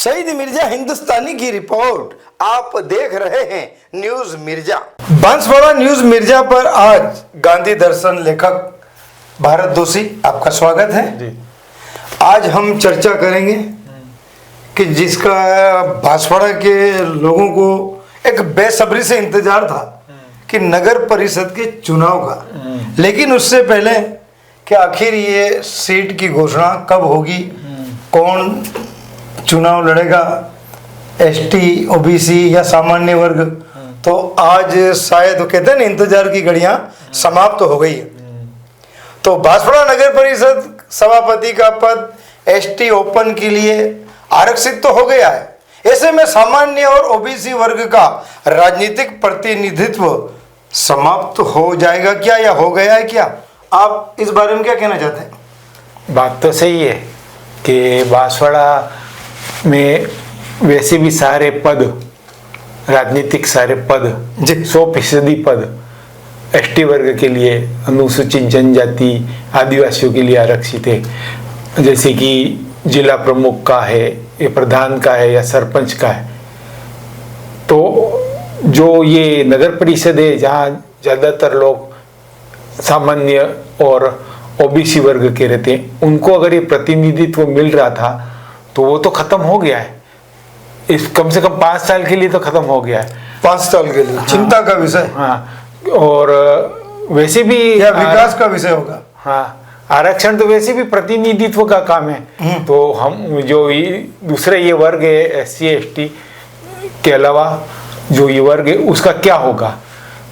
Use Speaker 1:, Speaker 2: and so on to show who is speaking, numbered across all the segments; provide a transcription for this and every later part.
Speaker 1: शहीद मिर्जा हिंदुस्तानी की रिपोर्ट आप देख रहे हैं न्यूज मिर्जा। बांसवाड़ा न्यूज मिर्जा पर आज गांधी दर्शन लेखक भारत दोषी आपका स्वागत है जी। आज हम चर्चा करेंगे कि जिसका बांसवाड़ा के लोगों को एक बेसब्री से इंतजार था कि नगर परिषद के चुनाव का, लेकिन उससे पहले कि आखिर ये सीट की घोषणा कब होगी, कौन चुनाव लड़ेगा, एसटी, ओबीसी या सामान्य वर्ग, तो आज शायद वो कहते हैं ना इंतजार की घड़ियां समाप्त तो हो गई है। तो बांसवाड़ा नगर परिषद सभापति का पद एसटी ओपन के लिए आरक्षित तो हो गया है। ऐसे में सामान्य और ओबीसी वर्ग का राजनीतिक प्रतिनिधित्व समाप्त हो जाएगा क्या, या हो गया है क्या? आप इस बारे में क्या कहना चाहते हैं?
Speaker 2: बात तो सही है कि बांसवाड़ा में वैसे भी सारे पद, राजनीतिक सारे पद 100% पद एसटी वर्ग के लिए, अनुसूचित जनजाति, आदिवासियों के लिए आरक्षित है। जैसे कि जिला प्रमुख का है, या प्रधान का है, या सरपंच का है। तो जो ये नगर परिषद है जहाँ ज़्यादातर लोग सामान्य और ओबीसी वर्ग के रहते हैं, उनको अगर ये प्रतिनिधित्व मिल रहा था तो वो तो खत्म हो गया है। इस कम से कम 5 साल के लिए तो खत्म हो गया है।
Speaker 1: 5 साल के लिए चिंता का विषय।
Speaker 2: हाँ, और वैसे भी
Speaker 1: या विकास का विषय होगा।
Speaker 2: हाँ, आरक्षण तो वैसे भी प्रतिनिधित्व का काम है। तो हम जो दूसरे ये वर्ग है एससी एसटी के अलावा जो ये वर्ग है उसका क्या होगा,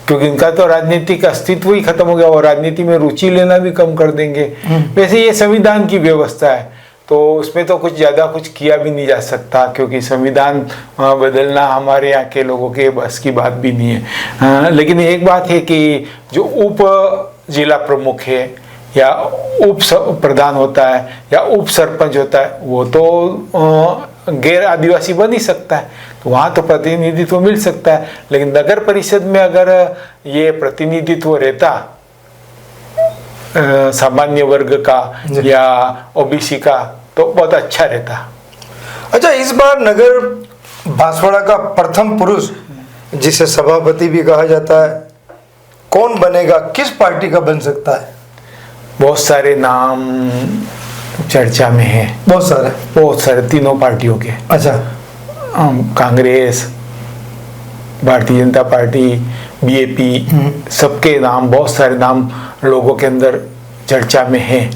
Speaker 2: क्योंकि इनका तो राजनीतिक अस्तित्व ही खत्म हो गया और राजनीति में रुचि लेना भी कम कर देंगे। वैसे ये संविधान की व्यवस्था है तो उसमें तो कुछ ज़्यादा कुछ किया भी नहीं जा सकता, क्योंकि संविधान बदलना हमारे यहाँ के लोगों के बस की बात भी नहीं है। लेकिन एक बात है कि जो उप जिला प्रमुख है या उप प्रधान होता है या उप सरपंच होता है, वो तो गैर आदिवासी बन ही सकता है, तो वहाँ तो प्रतिनिधित्व मिल सकता है। लेकिन नगर परिषद में अगर ये प्रतिनिधित्व रहता सामान्य वर्ग का या ओबीसी का, तो बहुत अच्छा रहता।
Speaker 1: अच्छा, इस बार नगर बांसवाड़ा का प्रथम पुरुष जिसे सभापति भी कहा जाता है, कौन बनेगा, किस पार्टी का बन सकता है?
Speaker 2: बहुत सारे नाम चर्चा में है।
Speaker 1: बहुत सारे
Speaker 2: तीनों पार्टियों के।
Speaker 1: अच्छा,
Speaker 2: कांग्रेस, भारतीय जनता पार्टी, बीएपी, सबके नाम, बहुत सारे नाम लोगों के अंदर चर्चा में है।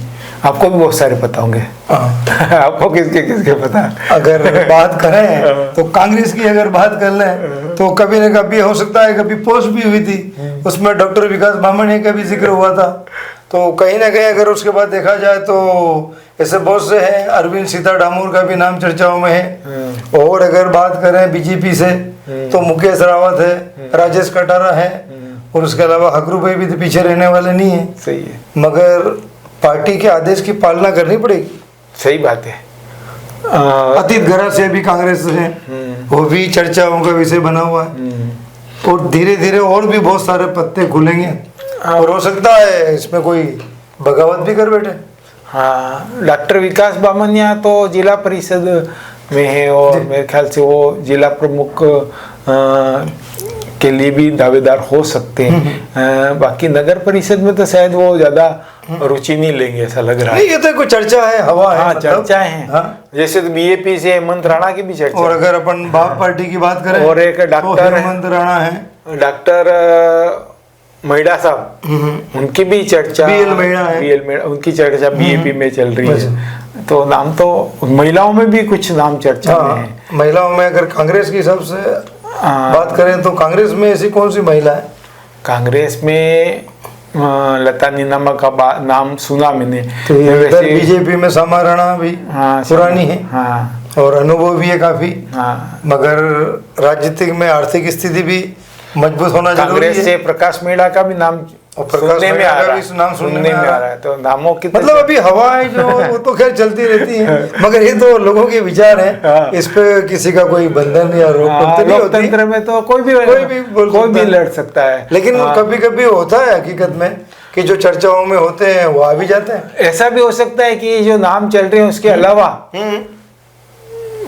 Speaker 2: आपको भी बहुत सारे पता होंगे। आपको किसके पता?
Speaker 1: अगर बात करें तो कांग्रेस की अगर बात कर लें तो कभी न कभी हो सकता है, कभी पोस्ट भी हुई थी, उसमें डॉक्टर विकास बामणी का भी जिक्र हुआ था। तो कहीं ना कहीं अगर उसके बाद देखा जाए तो ऐसे बहुत से हैं। अरविंद सीता डामोर का भी नाम चर्चाओं में है। और अगर बात करें बीजेपी से तो मुकेश रावत है, राजेश कटारा है, और उसके अलावा हकरू भाई भी तो पीछे रहने वाले नहीं है।
Speaker 2: सही है,
Speaker 1: मगर पार्टी के आदेश की पालना करनी पड़ेगी।
Speaker 2: सही बात है।
Speaker 1: अतीत गरा से भी कांग्रेस है, वो भी चर्चाओं का विषय बना हुआ है। और धीरे धीरे और भी बहुत सारे पत्ते खुलेंगे और हो सकता है इसमें कोई बगावत भी कर बैठे।
Speaker 2: हाँ, डॉक्टर विकास बामनिया तो जिला परिषद में है और मेरे ख्याल से वो जिला प्रमुख के लिए भी दावेदार हो सकते हैं। बाकी नगर परिषद में तो शायद वो ज्यादा रुचि नहीं लेंगे, ऐसा लग रहा है।
Speaker 1: नहीं, ये तो कोई चर्चा है, हवा है।
Speaker 2: हाँ, चर्चाएं हैं। हाँ? जैसे तो बीएपी से हेमंत राणा की भी चर्चा।
Speaker 1: और अगर अपन बाप पार्टी की बात करें
Speaker 2: और एक डॉक्टर
Speaker 1: हेमंत राणा है,
Speaker 2: डॉक्टर महिड़ा साहब, उनकी भी चर्चा, बीएल उनकी चर्चा बीएपी में चल रही है। तो नाम तो महिलाओं में भी कुछ नाम चर्चा में है।
Speaker 1: महिलाओं में अगर कांग्रेस की सबसे बात करें तो कांग्रेस में ऐसी कौन सी महिला है?
Speaker 2: कांग्रेस में लता नीनामा का नाम सुना मैंने।
Speaker 1: तो बीजेपी में समा राणा भी पुरानी है।
Speaker 2: हाँ,
Speaker 1: और अनुभव भी है काफी।
Speaker 2: हाँ,
Speaker 1: मगर राजनीतिक में आर्थिक स्थिति भी मजबूत होना जरूरी है।
Speaker 2: कांग्रेस से प्रकाश मीणा का भी नाम सुनने में आ रहा है। तो नामों की
Speaker 1: मतलब अभी हवा है जो वो तो खैर चलती रहती है, मगर ये तो लोगों के विचार हैं। इस पे किसी का कोई बंधन या
Speaker 2: लोकतंत्र में तो कोई भी लड़ सकता है।
Speaker 1: लेकिन कभी कभी होता है हकीकत में कि जो चर्चाओं में होते हैं वो आ भी जाते हैं।
Speaker 2: ऐसा भी हो सकता है कि जो नाम चल रहे हैं उसके अलावा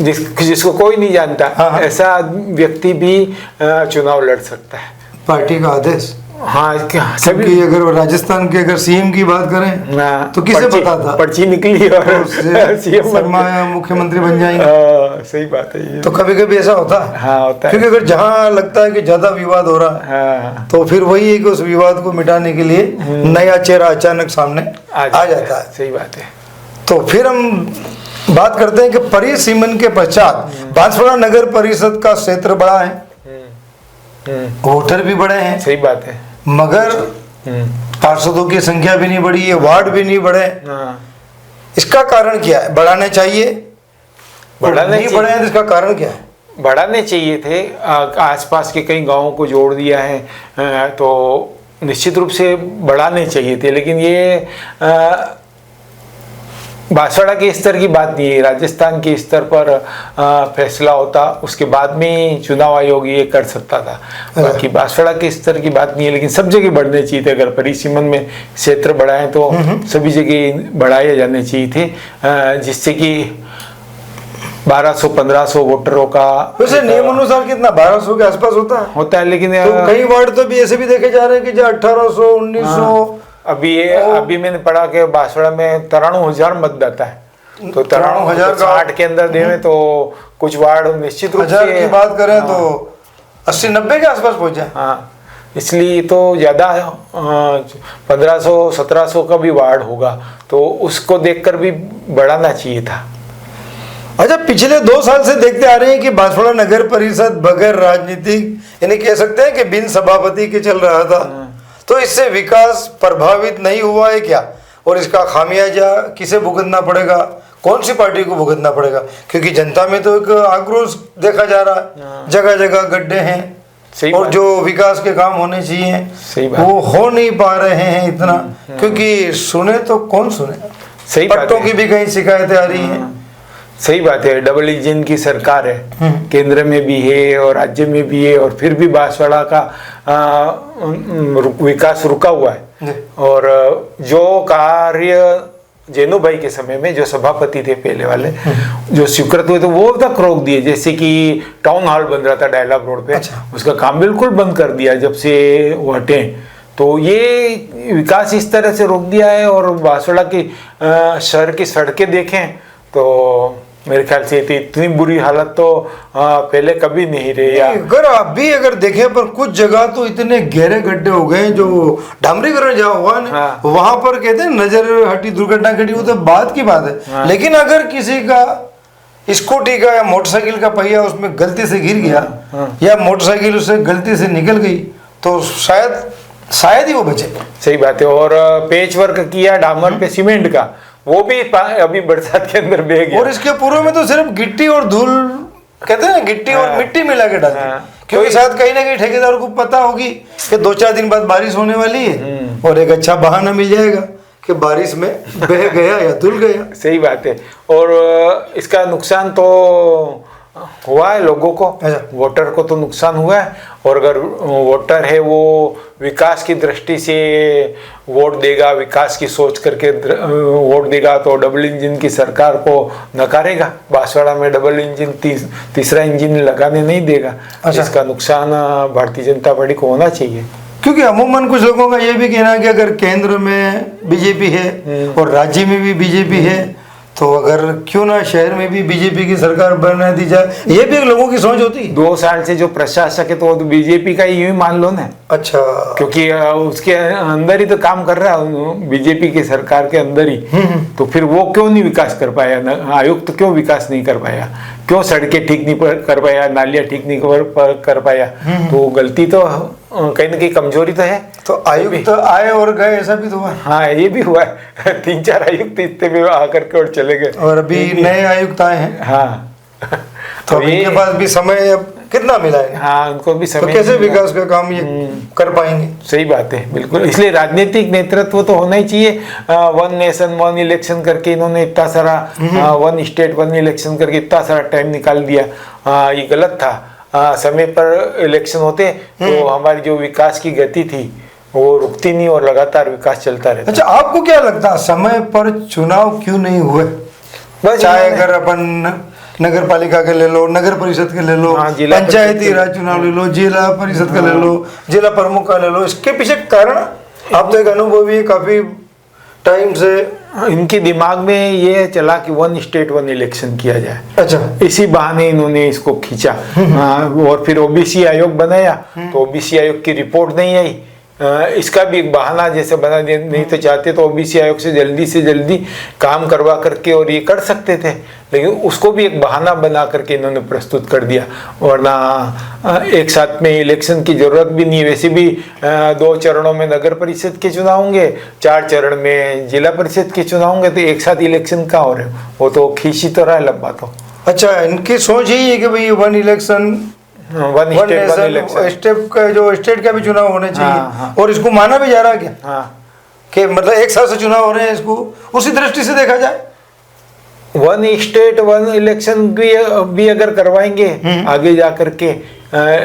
Speaker 2: जिसको कोई नहीं जानता,
Speaker 1: हाँ।
Speaker 2: ऐसा व्यक्ति भी चुनाव लड़ सकता है।
Speaker 1: पार्टी का आदेश।
Speaker 2: हाँ, सभी
Speaker 1: क्योंकि अगर राजस्थान के अगर सीएम की बात करें तो किसे पता था
Speaker 2: पर्ची निकली और सीएम
Speaker 1: शर्मा मुख्यमंत्री बन जाएंगे।
Speaker 2: सही बात है ये।
Speaker 1: तो कभी कभी ऐसा होता है।
Speaker 2: हाँ, होता है।
Speaker 1: क्योंकि अगर जहाँ लगता है कि ज्यादा विवाद हो रहा है,
Speaker 2: हाँ,
Speaker 1: तो फिर वही है कि उस विवाद को मिटाने के लिए नया चेहरा अचानक सामने आ जाता है।
Speaker 2: सही बात है।
Speaker 1: तो फिर हम बात करते हैं कि परिसीमन के पश्चात बांसवाड़ा नगर परिषद का क्षेत्र बड़ा है, वोटर भी बड़े हैं,
Speaker 2: सही बात है।
Speaker 1: मगर पार्षदों की संख्या भी नहीं बढ़ी है, वार्ड भी नहीं बढ़े।
Speaker 2: हाँ,
Speaker 1: इसका कारण क्या है? बढ़ाने चाहिए,
Speaker 2: बढ़ाने
Speaker 1: नहीं बढ़े हैं तो इसका कारण क्या है?
Speaker 2: बढ़ाने चाहिए थे। आसपास के कई गांवों को जोड़ दिया है, तो निश्चित रूप से बढ़ाने चाहिए थे, लेकिन ये बांसवाड़ा के स्तर की बात नहीं है, राजस्थान के स्तर पर फैसला होता, उसके बाद में चुनाव आयोग ये कर सकता था। बाकी बांसवाड़ा के स्तर की बात नहीं है, लेकिन सब जगह बढ़ने चाहिए थे। अगर परिसीमन में क्षेत्र बढ़ाएं तो सभी जगह बढ़ाए जाने चाहिए थे, जिससे कि 1200-1500 वोटरों का
Speaker 1: वैसे नियम अनुसार कितना 1200 के आसपास होता
Speaker 2: है, लेकिन
Speaker 1: तो कई वार्ड तो भी ऐसे भी देखे जा रहे हैं कि जो 1800 1900।
Speaker 2: अभी मैंने पढ़ा कि बांसवाड़ा में 93,000 मतदाता है, तो
Speaker 1: 93,000 का
Speaker 2: 60 के अंदर देवे तो कुछ वार्ड निश्चित रूप
Speaker 1: हजार
Speaker 2: से
Speaker 1: की बात करें तो 80-90 के आसपास पहुंचा।
Speaker 2: हाँ, इसलिए तो ज़्यादा 1500-1700 का भी वार्ड होगा, तो उसको देखकर भी बढ़ाना चाहिए था।
Speaker 1: अच्छा, पिछले 2 साल से देखते आ रहे हैं कि बांसवाड़ा नगर परिषद बगैर राजनीतिक यानी कह सकते हैं कि बिन सभापति के चल रहा था, तो इससे विकास प्रभावित नहीं हुआ है क्या? और इसका खामियाजा किसे भुगतना पड़ेगा, कौन सी पार्टी को भुगतना पड़ेगा? क्योंकि जनता में तो एक आक्रोश देखा जा रहा है, जगह जगह गड्ढे हैं और जो विकास के काम होने चाहिए वो हो नहीं पा रहे हैं इतना, क्योंकि सुने तो कौन सुने।
Speaker 2: सही
Speaker 1: पट्टों की भी कई शिकायतें आ रही हैं।
Speaker 2: सही बात है, डबल इंजन की सरकार है, केंद्र में भी है और राज्य में भी है, और फिर भी बांसवाड़ा का विकास रुका हुआ है। और जो कार्य जेनू भाई के समय में जो सभापति थे पहले वाले, जो स्वीकृत हुए थे वो तक रोक दिए। जैसे कि टाउन हॉल बन रहा था डायलॉग रोड पे,
Speaker 1: अच्छा।
Speaker 2: उसका काम बिल्कुल बंद कर दिया जब से वो हटे। तो ये विकास इस तरह से रोक दिया है। और बांसवाड़ा की शहर की सड़कें देखें तो मेरे ख्याल से इतनी बुरी हालत तो पहले कभी नहीं रही।
Speaker 1: अगर अभी अगर देखें पर कुछ जगह तो इतने गहरे गड्ढे हो गए जो डामरीकरण जहाँ हुआ ना,
Speaker 2: हाँ।
Speaker 1: वहां पर कहते हैं नजर हटी दुर्घटना घटी, वो तो बात की बात है।
Speaker 2: हाँ।
Speaker 1: लेकिन अगर किसी का स्कूटी का या मोटरसाइकिल का पहिया उसमें गलती से गिर गया, या मोटरसाइकिल उससे गलती से निकल गई, तो शायद ही वो बचे।
Speaker 2: सही बात है। और पेच वर्क किया डामर पे सीमेंट का, वो भी अभी बरसात के अंदर बह गया।
Speaker 1: और इसके पूर्व में तो सिर्फ गिट्टी और धूल, कहते हैं ना गिट्टी और मिट्टी मिला के डालते, क्योंकि शायद कहीं ना कहीं ठेकेदार को पता होगी कि 2-4 दिन बाद बारिश होने वाली है और एक अच्छा बहाना मिल जाएगा कि बारिश में बह गया या धुल गया।
Speaker 2: सही बात है। और इसका नुकसान तो हुआ है लोगों को, वोटर को तो नुकसान हुआ है। और अगर वोटर है वो विकास की दृष्टि से वोट देगा, विकास की सोच करके वोट देगा, तो डबल इंजन की सरकार को नकारेगा। बांसवाड़ा में डबल इंजन तीसरा इंजन लगाने नहीं देगा। इसका नुकसान भारतीय जनता पार्टी को होना चाहिए।
Speaker 1: क्योंकि अमूमन कुछ लोगों का ये भी कहना है कि अगर केंद्र में बीजेपी है और राज्य में भी बीजेपी है, तो अगर क्यों ना शहर में भी बीजेपी की सरकार बनने दी जाए, ये भी लोगों की सोच होती है।
Speaker 2: 2 साल से जो प्रशासक है तो बीजेपी का ही मान लो ना।
Speaker 1: अच्छा,
Speaker 2: क्योंकि उसके अंदर ही तो काम कर रहा है, बीजेपी की सरकार के अंदर ही। तो फिर वो क्यों नहीं विकास कर पाया, आयुक्त क्यों विकास नहीं कर पाया, क्यों सड़कें ठीक नहीं कर पाया, नालियां ठीक नहीं कर पाया, तो गलती तो कहीं ना कहीं कमजोरी तो है।
Speaker 1: तो आयुक्त आए और गए, ऐसा भी तो हुआ।
Speaker 2: हाँ, ये भी हुआ है। 3-4 आयुक्त इतने में आकर के और चले गए,
Speaker 1: और अभी नए आयुक्त आए हैं।
Speaker 2: हाँ,
Speaker 1: तो इनके पास भी समय अब कितना मिला है।
Speaker 2: हाँ, उनको भी समय,
Speaker 1: तो कैसे विकास का काम ये कर पाएंगे।
Speaker 2: सही बात है, बिल्कुल। इसलिए राजनीतिक नेतृत्व तो होना ही चाहिए। 1 नेशन 1 इलेक्शन करके इन्होंने इतना सारा 1 स्टेट 1 इलेक्शन करके इतना सारा टाइम निकाल दिया, ये गलत था। समय पर इलेक्शन होते तो हमारी जो विकास की गति थी वो रुकती नहीं और लगातार विकास चलता रहता।
Speaker 1: अच्छा, आपको क्या लगता है समय पर चुनाव क्यों नहीं हुए? चाहे अगर अपन नगर पालिका के ले लो, नगर परिषद के ले लो,
Speaker 2: हाँ, जिला
Speaker 1: पंचायती राज चुनाव ले लो, जिला परिषद का ले लो, जिला प्रमुख का ले लो, इसके पीछे कारण आप तो एक अनुभवी काफी टाइम से
Speaker 2: इनके दिमाग में ये चला कि वन स्टेट वन इलेक्शन किया जाए।
Speaker 1: अच्छा,
Speaker 2: इसी बहाने इन्होंने इसको खींचा। और फिर ओबीसी आयोग बनाया तो ओबीसी आयोग की रिपोर्ट नहीं आई। इसका भी एक बहाना जैसे बना दिया, नहीं तो चाहते तो ओबीसी आयोग से जल्दी काम करवा करके और ये कर सकते थे, लेकिन उसको भी एक बहाना बना करके इन्होंने प्रस्तुत कर दिया। वरना एक साथ में इलेक्शन की जरूरत भी नहीं, वैसे भी 2 चरणों में नगर परिषद के चुनाव होंगे, 4 चरण में जिला परिषद के चुनाव होंगे, तो एक साथ इलेक्शन का हो रहे, वो तो खींची तो रहा है लंबा। तो
Speaker 1: अच्छा, इनकी सोच यही है कि भाई one election,
Speaker 2: one election,
Speaker 1: state का जो स्टेट का भी चुनाव होने चाहिए।
Speaker 2: हाँ।
Speaker 1: और इसको माना भी जा रहा है क्या
Speaker 2: हाँ,
Speaker 1: कि मतलब एक साथ से चुनाव हो रहे हैं, इसको उसी दृष्टि से देखा जाए।
Speaker 2: वन स्टेट वन इलेक्शन भी अगर करवाएंगे आगे जा करके,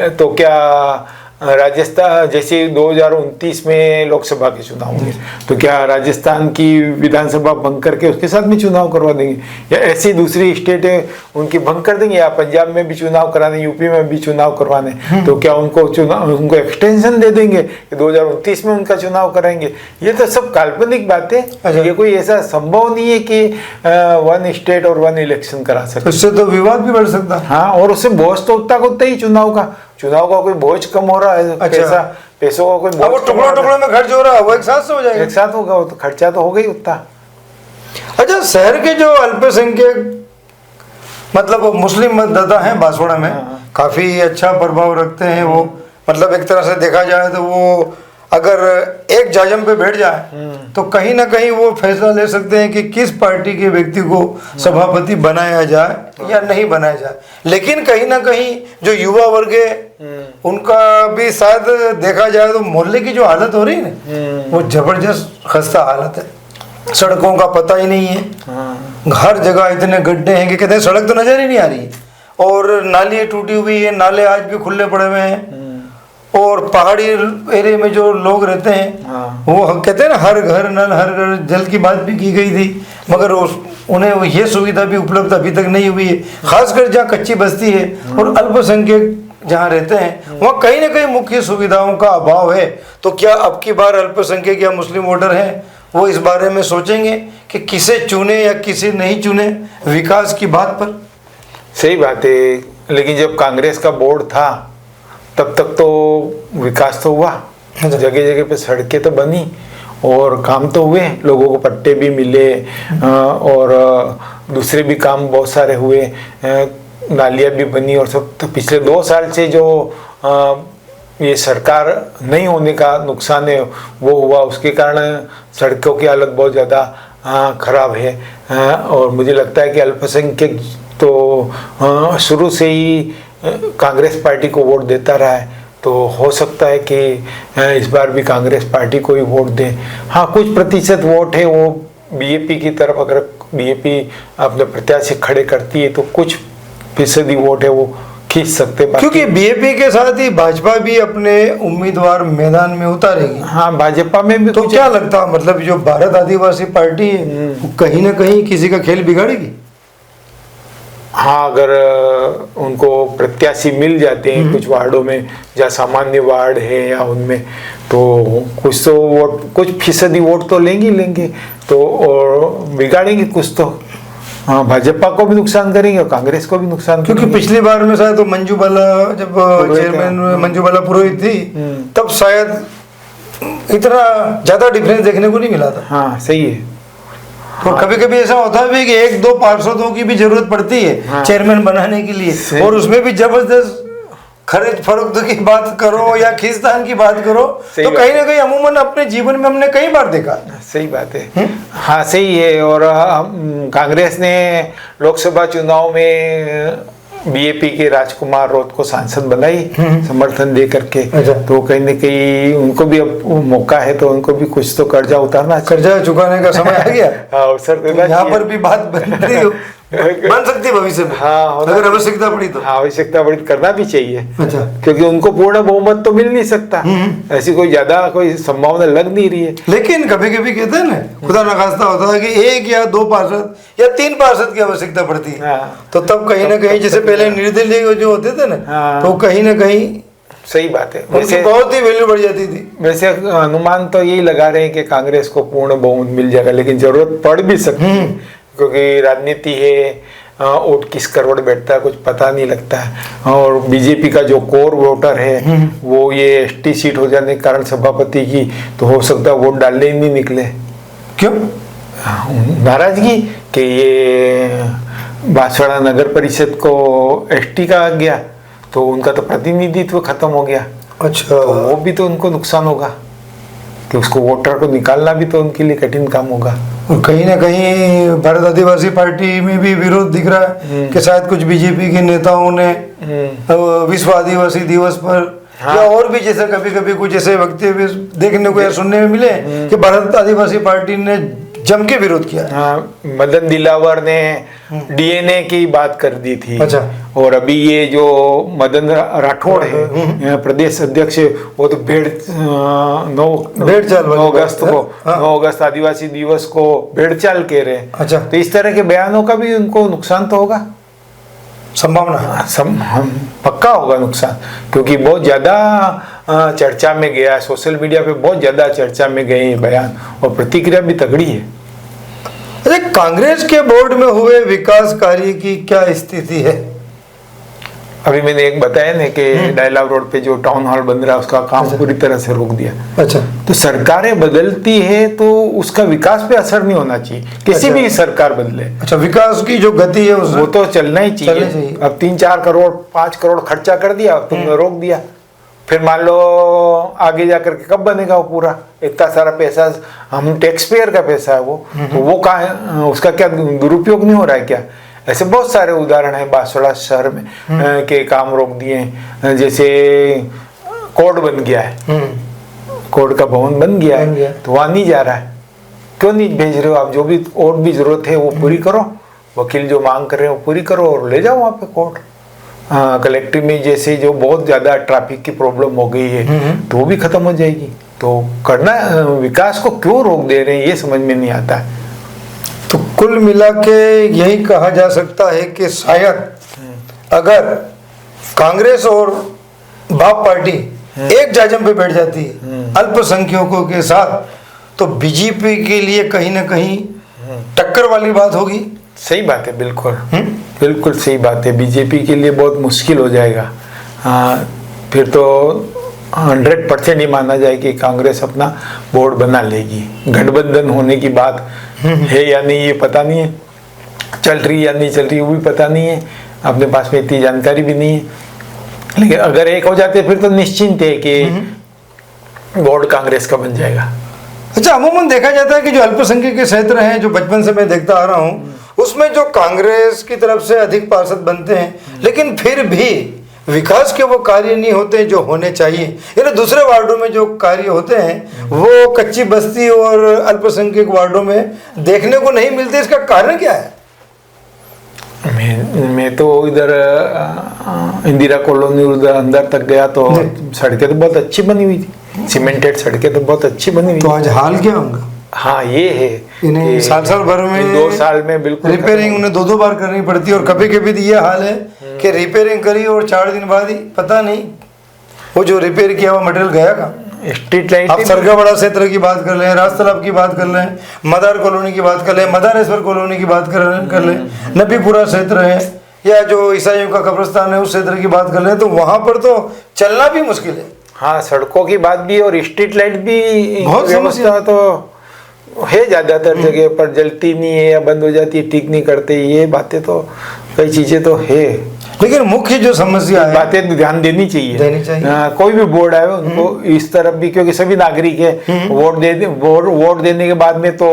Speaker 2: तो क्या राजस्थान जैसे 2029 में लोकसभा के चुनाव होंगे, तो क्या राजस्थान की विधानसभा भंग करके उसके साथ में चुनाव करवा देंगे, या ऐसी दूसरी स्टेट है उनकी भंग कर देंगे, या पंजाब में भी चुनाव कराने, यूपी में भी चुनाव करवाने, तो क्या उनको एक्सटेंशन दे देंगे कि 2029 में उनका चुनाव कराएंगे। ये तो सब काल्पनिक बातें। ये कोई ऐसा संभव नहीं है कि वन स्टेट और वन इलेक्शन करा सकते।
Speaker 1: इससे तो विवाद भी बढ़ सकता है।
Speaker 2: हाँ, और उससे बोझ तो उतना को उतना ही चुनाव का कोई बोझ कम हो रहा है।
Speaker 1: अच्छा।
Speaker 2: पैसों का कोई
Speaker 1: वो टुकड़ों में खर्च हो रहा है, वो एक साथ से हो जाएगा।
Speaker 2: एक साथ होगा, वो तो खर्चा तो हो गई उतना।
Speaker 1: अच्छा, शहर के जो अल्पसंख्यक मतलब मुस्लिम मतदाता हैं बांसवाड़ा में, काफी अच्छा प्रभाव रखते हैं वो। मतलब एक तरह से देखा जाए तो वो अगर एक जाजम पे बैठ जाए तो कहीं ना कहीं वो फैसला ले सकते हैं कि किस पार्टी के व्यक्ति को सभापति बनाया जाए या नहीं बनाया जाए। लेकिन कहीं ना कहीं जो युवा वर्ग है उनका भी शायद देखा जाए तो मोहल्ले की जो हालत हो रही है ना, वो जबरदस्त खस्ता हालत है। सड़कों का पता ही नहीं है, हर जगह इतने गड्ढे हैं कि कहते हैं सड़क तो नजर ही नहीं आ रही है, और नाली टूटी हुई है, नाले आज भी खुले पड़े हुए हैं। और पहाड़ी एरिया में जो लोग रहते हैं वो कहते हैं ना, हर घर नल, हर घर जल की बात भी की गई थी, मगर उन्हें ये सुविधा भी उपलब्ध अभी तक नहीं हुई है। खासकर जहाँ कच्ची बस्ती है और अल्पसंख्यक जहाँ रहते हैं वहाँ कहीं ना कहीं मुख्य सुविधाओं का अभाव है। तो क्या अब की बार अल्पसंख्यक या मुस्लिम वोटर हैं वो इस बारे में सोचेंगे कि किसे चुने या किसे नहीं चुने विकास की बात पर?
Speaker 2: सही बात है, लेकिन जब कांग्रेस का बोर्ड था तब तक तो विकास तो हुआ, जगह जगह पे सड़कें तो बनी और काम तो हुए, लोगों को पट्टे भी मिले, और दूसरे भी काम बहुत सारे हुए, नालियाँ भी बनी और सब। तो पिछले 2 साल से जो ये सरकार नहीं होने का नुकसान है वो हुआ, उसके कारण सड़कों की हालत बहुत ज़्यादा खराब है। और मुझे लगता है कि अल्पसंख्यक तो शुरू से ही कांग्रेस पार्टी को वोट देता रहा है, तो हो सकता है कि इस बार भी कांग्रेस पार्टी को ही वोट दे। हाँ, कुछ प्रतिशत वोट है वो बीजेपी की तरफ, अगर बीजेपी अपने प्रत्याशी खड़े करती है तो कुछ फीसदी वोट है वो खींच सकते,
Speaker 1: क्योंकि बीजेपी के साथ ही भाजपा भी अपने उम्मीदवार मैदान में उतारेगी।
Speaker 2: हाँ, भाजपा में भी
Speaker 1: तो क्या लगता है, मतलब जो भारत आदिवासी पार्टी है वो कहीं ना कहीं किसी का खेल बिगाड़ेगी?
Speaker 2: हाँ, अगर उनको प्रत्याशी मिल जाते हैं कुछ वार्डों में जहाँ सामान्य वार्ड है या उनमें, तो कुछ तो वोट, कुछ फीसदी वोट तो लेंगे तो, और बिगाड़ेंगे कुछ तो। हाँ, भाजपा को भी नुकसान करेंगे और कांग्रेस को भी नुकसान
Speaker 1: क्योंकि
Speaker 2: करेंगे।
Speaker 1: पिछली बार में शायद तो मंजू बाला जब चेयरमैन मंजू बाला पुरोहित थी तब शायद इतना ज्यादा डिफरेंस देखने को नहीं मिला था।
Speaker 2: हाँ, सही है।
Speaker 1: तो कभी कभी ऐसा होता है कि 1-2 पार्षदों की भी जरूरत पड़ती है चेयरमैन बनाने के लिए, और उसमें भी जबरदस्त खरीद फरोख्त की बात करो या खींचतान की बात करो, तो कहीं ना कहीं अमूमन अपने जीवन में हमने कई बार देखा।
Speaker 2: सही बात है। हाँ, सही है। और कांग्रेस ने लोकसभा चुनाव में बीजेपी के राजकुमार रोत को सांसद बनाई समर्थन दे करके। तो कहीं न कहीं उनको भी अब मौका है, तो उनको भी कुछ तो कर्जा उतारना,
Speaker 1: कर्जा चुकाने का समय आ गया।
Speaker 2: अवसर देना।
Speaker 1: यहाँ पर भी बात बनती है बन सकती है भविष्य में।
Speaker 2: हाँ, होना
Speaker 1: अगर आवश्यकता पड़ी तो।
Speaker 2: हाँ, आवश्यकता पड़ी करना भी चाहिए।
Speaker 1: अच्छा।
Speaker 2: क्योंकि उनको पूर्ण बहुमत तो मिल नहीं सकता, ऐसी कोई ज्यादा कोई संभावना लग नहीं रही है।
Speaker 1: लेकिन कभी कभी कहते हैं ना, खुदा न खास्ता होता है कि 1 या 2 पार्षद या 3 पार्षद की आवश्यकता पड़ती है।
Speaker 2: हाँ।
Speaker 1: तो तब कहीं ना कहीं जैसे पहले निर्दलीय जो होते थे ना,
Speaker 2: हाँ।
Speaker 1: तो कहीं ना कहीं
Speaker 2: सही बात है।
Speaker 1: उनकी बहुत ही वैल्यू बढ़ जाती थी।
Speaker 2: वैसे अनुमान तो यही लगा रहे हैं कि कांग्रेस को पूर्ण बहुमत मिल जाएगा, लेकिन जरूरत पड़ भी सकती है, क्योंकि राजनीति है, वोट किस करोड़ बैठता है कुछ पता नहीं लगता है। और बीजेपी का जो कोर वोटर है वो ये एसटी सीट हो जाने के कारण सभापति की, तो हो सकता है वोट डालने ही नहीं निकले।
Speaker 1: क्यों?
Speaker 2: नाराजगी कि ये बांसवाड़ा नगर परिषद को एसटी का आ गया तो उनका तो प्रतिनिधित्व खत्म हो गया।
Speaker 1: अच्छा।
Speaker 2: तो वो भी तो उनको नुकसान होगा कि उसको वोटर को निकालना भी तो उनके लिए कठिन काम होगा।
Speaker 1: और कहीं ना कहीं भारत आदिवासी पार्टी में भी विरोध दिख रहा है कि शायद कुछ बीजेपी के नेताओं ने विश्व आदिवासी दिवस पर या और भी जैसे कभी कभी कुछ ऐसे वक्तव्य देखने को या सुनने में मिले कि भारत आदिवासी पार्टी ने जम के विरोध किया।
Speaker 2: हाँ, मदन दिलावर ने डीएनए की बात कर दी थी।
Speaker 1: अच्छा।
Speaker 2: और अभी ये जो मदन राठौड़ है प्रदेश अध्यक्ष, वो तो भेड़ 9 अगस्त को, 9 अगस्त आदिवासी दिवस को भेड़चाल कह रहे हैं।
Speaker 1: अच्छा।
Speaker 2: तो इस तरह के बयानों का भी उनको नुकसान तो होगा,
Speaker 1: संभावना
Speaker 2: पक्का होगा नुकसान, क्योंकि बहुत ज्यादा चर्चा में गया, सोशल मीडिया पे बहुत ज्यादा चर्चा में गए ये बयान, और प्रतिक्रिया भी तगड़ी है।
Speaker 1: अरे कांग्रेस के बोर्ड में हुए विकास कार्य की क्या स्थिति है?
Speaker 2: अभी मैंने एक बताया ना कि डायलॉग रोड पे जो टाउन हॉल बन रहा है उसका काम पूरी तरह से रोक दिया।
Speaker 1: अच्छा।
Speaker 2: तो सरकारें बदलती है तो उसका विकास पे असर नहीं होना चाहिए, किसी भी सरकार बदले।
Speaker 1: अच्छा, विकास की जो गति है
Speaker 2: वो तो चलना ही चाहिए। अब 3-4 करोड़ 5 करोड़ खर्चा कर दिया, तुमने रोक दिया, फिर मान लो आगे जाकर के कब बनेगा वो पूरा? इतना सारा पैसा हम टैक्स पेयर का पैसा है वो कहाँ, उसका क्या दुरुपयोग नहीं हो रहा है क्या? ऐसे बहुत सारे उदाहरण हैं बांसवाड़ा शहर में के काम रोक दिए। जैसे कोर्ट बन गया है, कोर्ट का भवन बन गया है, तो वहाँ नहीं जा रहा है, क्यों नहीं भेज रहे हो आप? जो भी और भी जरूरत है वो पूरी करो, वकील जो मांग कर रहे हैं वो पूरी करो और ले जाओ वहाँ पे कोर्ट। कलेक्टिव में जैसे जो बहुत ज्यादा ट्रैफिक की प्रॉब्लम हो गई है तो वो भी खत्म हो जाएगी। तो करना, विकास को क्यों रोक दे रहे हैं ये समझ में नहीं आता है।
Speaker 1: तो कुल मिला के यही कहा जा सकता है कि शायद अगर कांग्रेस और बाप पार्टी एक जाजम पे बैठ जाती है अल्पसंख्यकों के साथ, तो बीजेपी के लिए कहीं ना कहीं टक्कर वाली बात होगी।
Speaker 2: सही बात है, बिल्कुल बिल्कुल सही बात है। बीजेपी के लिए बहुत मुश्किल हो जाएगा। फिर तो 100% ही माना जाए कि कांग्रेस अपना बोर्ड बना लेगी। गठबंधन होने की बात है या नहीं ये पता नहीं है, चल रही या नहीं चल रही वो भी पता नहीं है, अपने पास में इतनी जानकारी भी नहीं है। लेकिन अगर एक हो जाते फिर तो निश्चिंत है कि बोर्ड कांग्रेस का बन जाएगा।
Speaker 1: अच्छा, अमूमन देखा जाता है कि जो अल्पसंख्यक के क्षेत्र हैं, जो बचपन से मैं देखता आ रहा हूँ, उसमें जो कांग्रेस की तरफ से अधिक पार्षद बनते हैं, लेकिन फिर भी विकास के वो कार्य नहीं होते जो होने चाहिए। यानी दूसरे वार्डों में जो कार्य होते हैं वो कच्ची बस्ती और अल्पसंख्यक वार्डों में देखने को नहीं मिलते। इसका कारण क्या है?
Speaker 2: मैं तो इधर इंदिरा कॉलोनी उधर अंदर तक गया तो सड़कें तो बहुत अच्छी बनी हुई थी, सीमेंटेड सड़कें तो बहुत अच्छी बनी हुई।
Speaker 1: तो आज हाल क्या होगा?
Speaker 2: हाँ, ये है
Speaker 1: इन्हें साल भर में
Speaker 2: 2 साल में बिल्कुल
Speaker 1: रिपेयरिंग उन्हें 2 बार करनी पड़ती है। और कभी कभी ये हाल है कि रिपेयरिंग करी और 4 दिन बाद ही पता नहीं वो जो रिपेयर किया हुआ मटेरियल गया का।
Speaker 2: स्ट्रीट लाइट,
Speaker 1: आप सरगावाड़ा क्षेत्र की बात कर लें, राज तालाब की बात कर लें, मदार कॉलोनी की बात कर लें, मदारेश्वर कॉलोनी की बात कर लें, नबीपुरा क्षेत्र है या जो ईसाइयों का कब्रिस्तान है उस क्षेत्र की बात कर लें, तो वहां पर तो चलना भी मुश्किल है।
Speaker 2: हाँ, सड़कों की बात भी और स्ट्रीट लाइट भी
Speaker 1: बहुत
Speaker 2: व्यवस्था तो है, ज्यादातर जगह पर जलती नहीं है या बंद हो जाती है, ठीक नहीं करते, ये बातें तो कई चीजें तो है।
Speaker 1: लेकिन मुख्य जो समस्या है,
Speaker 2: बातें ध्यान देनी चाहिए। कोई भी बोर्ड आए उनको इस तरफ भी, क्योंकि सभी नागरिक है, वोट देने के बाद में तो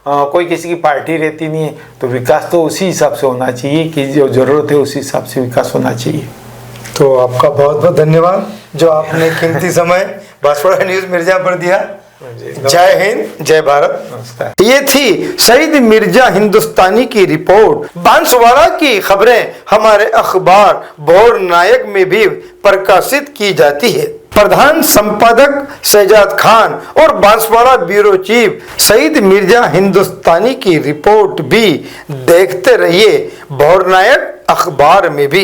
Speaker 2: कोई किसी की पार्टी रहती नहीं है, तो विकास तो उसी हिसाब से होना चाहिए कि जो जरूरत है उसी हिसाब से विकास होना चाहिए।
Speaker 1: तो आपका बहुत बहुत धन्यवाद जो आपने कीमती समय बांसवाड़ा न्यूज़ मिर्जा पर दिया। जय हिंद, जय भारत।
Speaker 2: नमस्कार।
Speaker 1: ये थी सईद मिर्जा हिंदुस्तानी की रिपोर्ट। बांसवाड़ा की खबरें हमारे अखबार भोर नायक में भी प्रकाशित की जाती है। प्रधान संपादक शहजाद खान और बांसवाड़ा ब्यूरो चीफ सईद मिर्जा हिंदुस्तानी की रिपोर्ट भी देखते रहिए भोर नायक अखबार में भी।